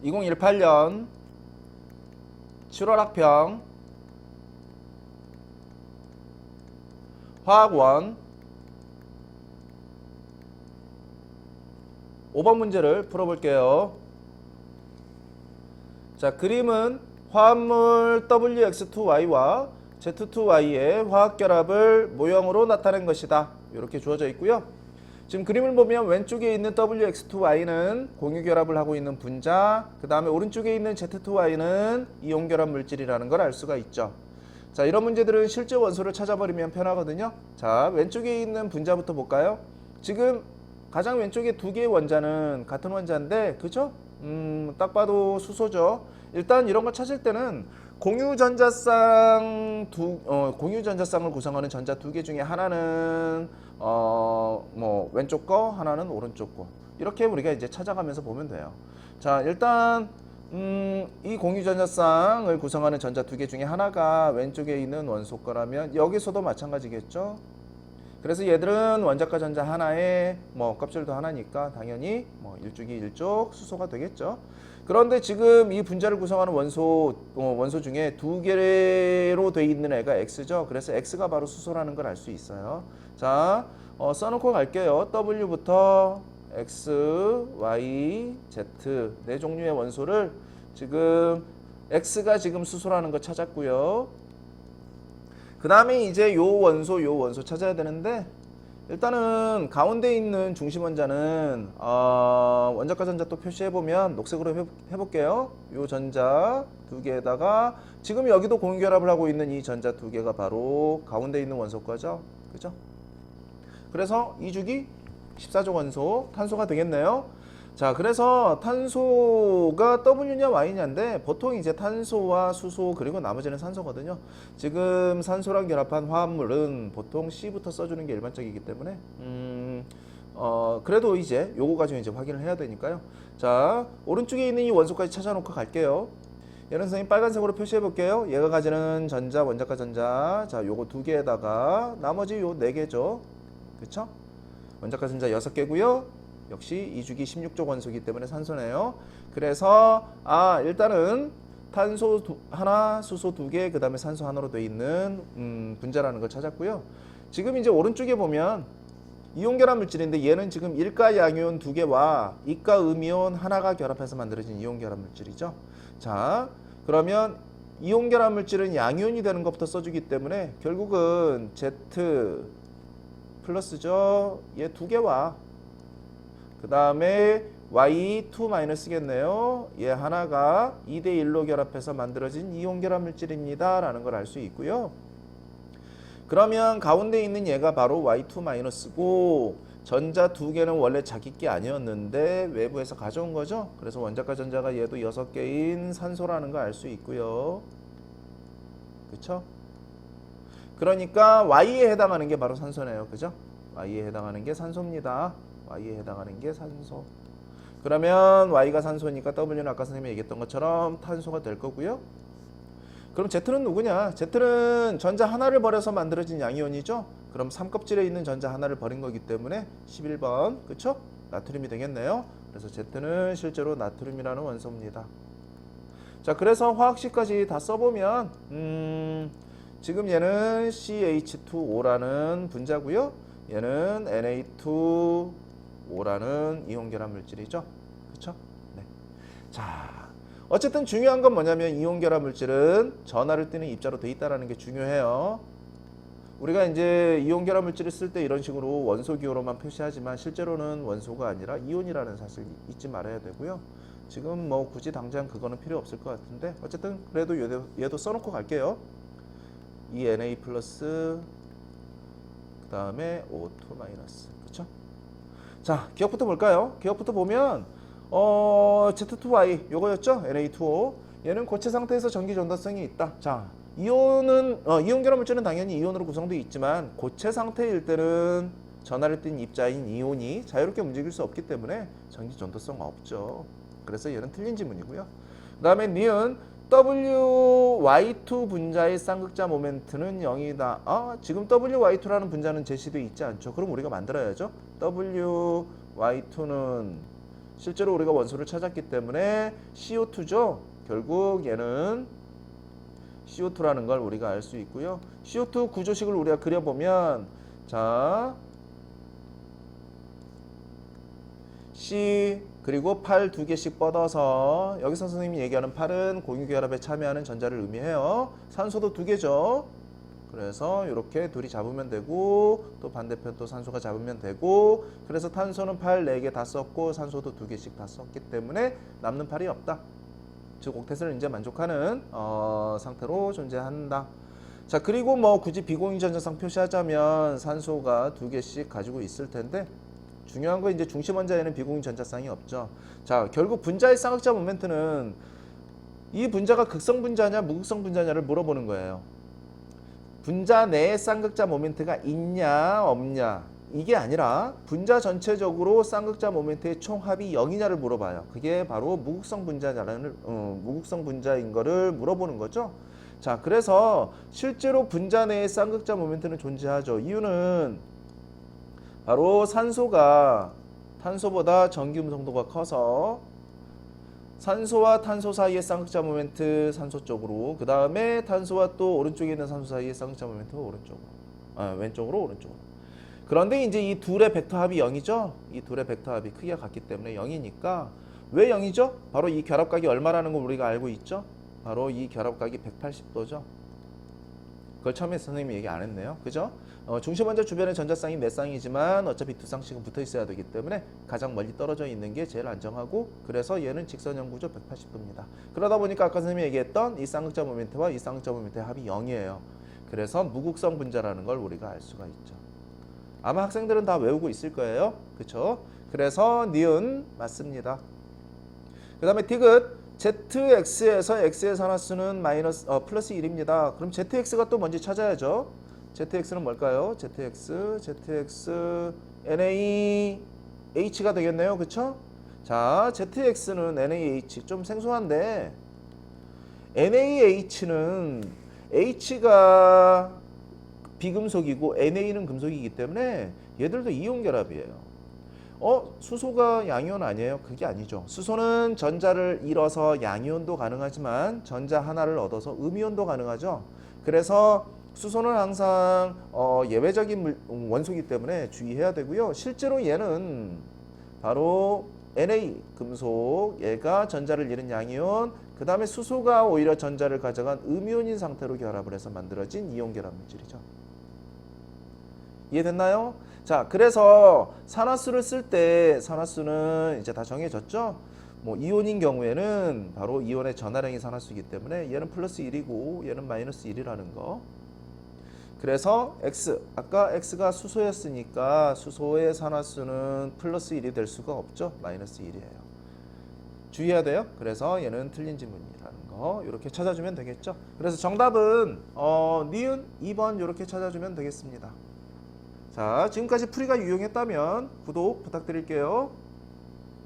2018년 7월 학평 화학1 5번 문제를 풀어볼게요. 자, 그림은 화합물 WX2Y와 Z2Y의 화학결합을 모형으로 나타낸 것이다. 이렇게 주어져 있고요. 지금 그림을 보면 왼쪽에 있는 WX2Y는 공유결합을 하고 있는 분자, 그 다음에 오른쪽에 있는 Z2Y는 이온결합 물질이라는 걸 알 수가 있죠. 자, 이런 문제들은 실제 원소를 찾아버리면 편하거든요. 자, 왼쪽에 있는 분자부터 볼까요? 지금 가장 왼쪽에 두 개의 원자는 같은 원자인데, 그죠? 딱 봐도 수소죠. 일단 이런 걸 찾을 때는 공유전자쌍을 구성하는 전자 두 개 중에 하나는 왼쪽 거, 하나는 오른쪽 거. 이렇게 우리가 이제 찾아가면서 보면 돼요. 자, 일단 이 공유전자쌍을 구성하는 전자 두 개 중에 하나가 왼쪽에 있는 원소 거라면 여기서도 마찬가지겠죠. 그래서 얘들은 원자과 전자 하나에 껍질도 하나니까 당연히 일쪽이 일쪽 수소가 되겠죠. 그런데 지금 이 분자를 구성하는 원소 중에 두 개로 돼 있는 애가 X죠. 그래서 X가 바로 수소라는 걸 알 수 있어요. 자, 써놓고 갈게요. W부터 X, Y, Z 네 종류의 원소를 지금 X가 지금 수소라는 거 찾았고요. 그 다음에 이제 요 원소 찾아야 되는데, 일단은 가운데 있는 중심 원자는 원자과 전자 또 표시해보면 녹색으로 해볼게요. 요 전자 두 개에다가 지금 여기도 공유결합을 하고 있는 이 전자 두 개가 바로 가운데 있는 원소 거죠. 그죠? 그래서 이 주기 14족 원소 탄소가 되겠네요. 자, 그래서 탄소가 W냐 Y냐인데 보통 이제 탄소와 수소 그리고 나머지는 산소거든요. 지금 산소랑 결합한 화합물은 보통 C부터 써주는 게 일반적이기 때문에 그래도 이제 요거 가지고 이제 확인을 해야 되니까요. 자, 오른쪽에 있는 이 원소까지 찾아놓고 갈게요. 얘는 선생님 빨간색으로 표시해 볼게요. 얘가 가지는 전자, 원자과 전자. 자, 요거 두 개에다가 나머지 요 네 개죠. 그쵸? 원자과 전자 6개고요. 역시 2주기 16족 원소이기 때문에 산소네요. 그래서 일단은 탄소 하나, 수소 두 개, 그 다음에 산소 하나로 되어 있는 분자라는 걸 찾았고요. 지금 이제 오른쪽에 보면 이온결합 물질인데 얘는 지금 일가 양이온 두 개와 이가 음이온 하나가 결합해서 만들어진 이온결합 물질이죠. 자, 그러면 이온결합 물질은 양이온이 되는 것부터 써주기 때문에 결국은 Z 플러스죠. 얘 두 개와 그 다음에 Y2-겠네요. 얘 하나가 2대1로 결합해서 만들어진 이온결합 물질입니다. 라는 걸 알 수 있고요. 그러면 가운데 있는 얘가 바로 Y2-고 전자 두 개는 원래 자기 게 아니었는데 외부에서 가져온 거죠. 그래서 원자과 전자가 얘도 6개인 산소라는 걸 알 수 있고요. 그쵸? 그러니까 Y에 해당하는 게 바로 산소네요. 그죠? Y에 해당하는 게 산소입니다. Y에 해당하는 게 산소. 그러면 Y가 산소니까 W는 아까 선생님이 얘기했던 것처럼 탄소가 될 거고요. 그럼 Z는 누구냐? Z는 전자 하나를 버려서 만들어진 양이온이죠. 그럼 3껍질에 있는 전자 하나를 버린 거기 때문에 11번, 그쵸? 나트륨이 되겠네요. 그래서 Z는 실제로 나트륨이라는 원소입니다. 자, 그래서 화학식까지 다 써보면 지금 얘는 CH2O라는 분자고요. 얘는 Na2O라는 이온결합 물질이죠. 그렇죠? 네. 자, 어쨌든 중요한 건 뭐냐면 이온결합 물질은 전하를 띠는 입자로 돼 있다는 게 중요해요. 우리가 이제 이온결합 물질을 쓸 때 이런 식으로 원소 기호로만 표시하지만 실제로는 원소가 아니라 이온이라는 사실 잊지 말아야 되고요. 지금 굳이 당장 그거는 필요 없을 것 같은데 어쨌든 그래도 얘도 써놓고 갈게요. 이 Na 플러스 그 다음에 O2 마이너스. 그쵸? 자, 기억부터 볼까요? 기억부터 보면 Z2Y 요거였죠? Na2O. 얘는 고체 상태에서 전기 전도성이 있다. 자, 이온 결합 물질은 당연히 이온으로 구성되어 있지만 고체 상태일 때는 전하를 띤 입자인 이온이 자유롭게 움직일 수 없기 때문에 전기 전도성 없죠. 그래서 얘는 틀린 지문이고요. 그 다음에 니은 WY2 분자의 쌍극자 모멘트는 0이다. 지금 WY2라는 분자는 제시되어 있지 않죠. 그럼 우리가 만들어야죠. WY2는 실제로 우리가 원소를 찾았기 때문에 CO2죠. 결국 얘는 CO2라는 걸 우리가 알 수 있고요. CO2 구조식을 우리가 그려보면 자 C 그리고 8 두 개씩 뻗어서 여기서 선생님이 얘기하는 8은 공유결합에 참여하는 전자를 의미해요. 산소도 두 개죠. 그래서 이렇게 둘이 잡으면 되고 또 반대편 또 산소가 잡으면 되고 그래서 탄소는 8 4개 다 썼고 산소도 두 개씩 다 썼기 때문에 남는 8이 없다. 즉 옥텟을 이제 만족하는 상태로 존재한다. 자 그리고 뭐 굳이 비공유 전자상 표시하자면 산소가 두 개씩 가지고 있을 텐데 중요한 건 이제 중심 원자에는 비공유 전자쌍이 없죠. 자 결국 분자의 쌍극자 모멘트는 이 분자가 극성 분자냐 무극성 분자냐를 물어보는 거예요. 분자 내에 쌍극자 모멘트가 있냐 없냐 이게 아니라 분자 전체적으로 쌍극자 모멘트의 총합이 0이냐를 물어봐요. 그게 바로 무극성 분자냐라는 무극성 분자인 거를 물어보는 거죠. 자 그래서 실제로 분자 내에 쌍극자 모멘트는 존재하죠. 이유는 바로 산소가 탄소보다 전기 음성도가 커서 산소와 탄소 사이의 쌍극자 모멘트 산소 쪽으로 그 다음에 탄소와 또 오른쪽에 있는 산소 사이의 쌍극자 모멘트 오른쪽으로 왼쪽으로 오른쪽으로. 그런데 이제 이 둘의 벡터 합이 0이죠. 이 둘의 벡터 합이 크기가 같기 때문에 0이니까 왜 0이죠? 바로 이 결합각이 얼마라는 걸 우리가 알고 있죠. 바로 이 결합각이 180도죠. 그걸 처음에 선생님이 얘기 안 했네요. 그죠? 중심 원자 주변의 전자쌍이 몇 쌍이지만 어차피 두 쌍씩은 붙어 있어야 되기 때문에 가장 멀리 떨어져 있는 게 제일 안정하고 그래서 얘는 직선형 구조 180도입니다. 그러다 보니까 아까 선생님이 얘기했던 이 쌍극자 모멘트와 이 쌍극자 모멘트의 합이 0이에요. 그래서 무극성 분자라는 걸 우리가 알 수가 있죠. 아마 학생들은 다 외우고 있을 거예요. 그쵸? 그래서 니은 맞습니다. 그 다음에 디귿 ZX에서 X의 산화수는 플러스 1입니다. 그럼 ZX가 또 뭔지 찾아야죠. ZX는 뭘까요? ZX NaH가 되겠네요. 그쵸? 자, ZX는 NaH 좀 생소한데 NaH는 H가 비금속이고 Na는 금속이기 때문에 얘들도 이온 결합이에요. 수소가 양이온 아니에요? 그게 아니죠. 수소는 전자를 잃어서 양이온도 가능하지만 전자 하나를 얻어서 음이온도 가능하죠. 그래서 수소는 항상 예외적인 원소이기 때문에 주의해야 되고요. 실제로 얘는 바로 Na 금속, 얘가 전자를 잃은 양이온, 그 다음에 수소가 오히려 전자를 가져간 음이온인 상태로 결합을 해서 만들어진 이온 결합 물질이죠. 이해됐나요? 자, 그래서 산화수를 쓸 때 산화수는 이제 다 정해졌죠? 뭐 이온인 경우에는 바로 이온의 전하량이 산화수이기 때문에 얘는 플러스 1이고 얘는 마이너스 1이라는 거. 그래서 X, 아까 X가 수소였으니까 수소의 산화수는 플러스 1이 될 수가 없죠. 마이너스 1이에요. 주의해야 돼요. 그래서 얘는 틀린 지문이라는 거 이렇게 찾아주면 되겠죠. 그래서 정답은 니은 2번 이렇게 찾아주면 되겠습니다. 자, 지금까지 풀이가 유용했다면 구독 부탁드릴게요.